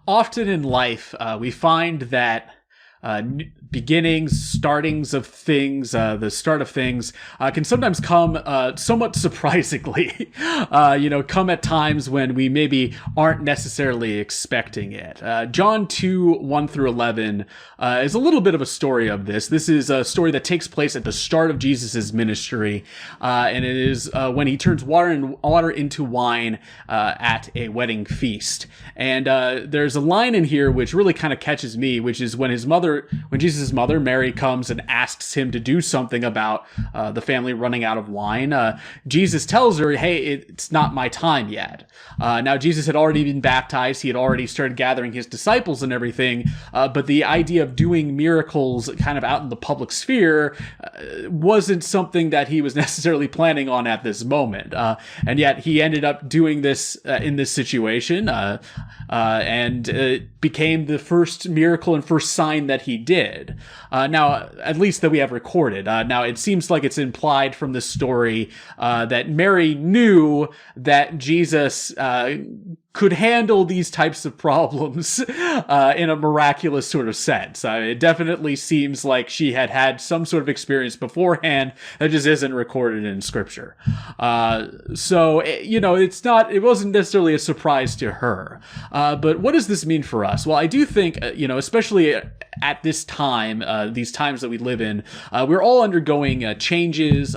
Often in life, we find that beginnings, startings of things, the start of things can sometimes come somewhat surprisingly, come at times when we maybe aren't necessarily expecting it. John 2, 1 through 11 is a little bit of a story of this. This is a story that takes place at the start of Jesus' ministry, and it is when he turns water into wine at a wedding feast. And there's a line in here which really kind of catches me, which is when Jesus' mother, Mary, comes and asks him to do something about the family running out of wine. Jesus tells her, hey, it's not my time yet. Now, Jesus had already been baptized. He had already started gathering his disciples and everything. But the idea of doing miracles kind of out in the public sphere wasn't something that he was necessarily planning on at this moment. And yet he ended up doing this in this situation. And it became the first miracle and first sign that he did. Now, at least that we have recorded. Now, it seems like it's implied from this story that Mary knew that Jesus could handle these types of problems in a miraculous sort of sense. It definitely seems like she had had some sort of experience beforehand that just isn't recorded in Scripture. It wasn't necessarily a surprise to her. But what does this mean for us? Well, I do think, especially at this time, these times that we live in, we're all undergoing changes.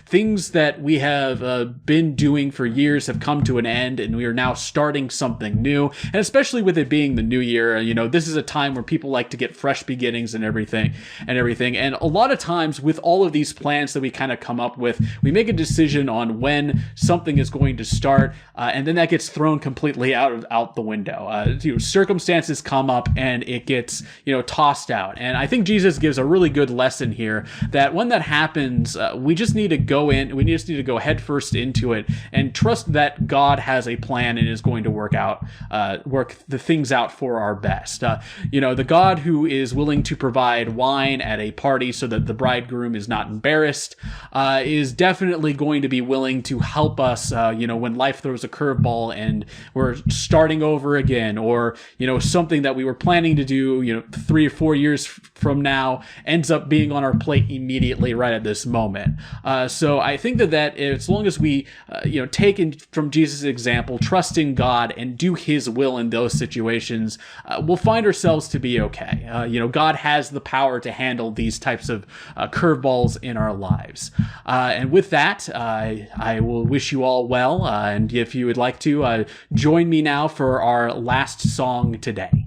Things that we have been doing for years have come to an end, and we are now starting something new. And especially with it being the new year, this is a time where people like to get fresh beginnings and everything. And a lot of times with all of these plans that we kind of come up with, we make a decision on when something is going to start, and then that gets thrown completely out the window. Circumstances come up and it gets, tossed out. And I think Jesus gives a really good lesson here that when that happens, we just need to go headfirst into it and trust that God has a plan and is going to work the things out for our best. The God who is willing to provide wine at a party so that the bridegroom is not embarrassed, is definitely going to be willing to help us, when life throws a curveball and we're starting over again, or, something that we were planning to do, 3 or 4 years from now ends up being on our plate immediately right at this moment. So I think that as long as we, take in from Jesus' example, trust in God and do his will in those situations, we'll find ourselves to be okay. God has the power to handle these types of curveballs in our lives. And with that, I will wish you all well. And if you would like to, join me now for our last song today.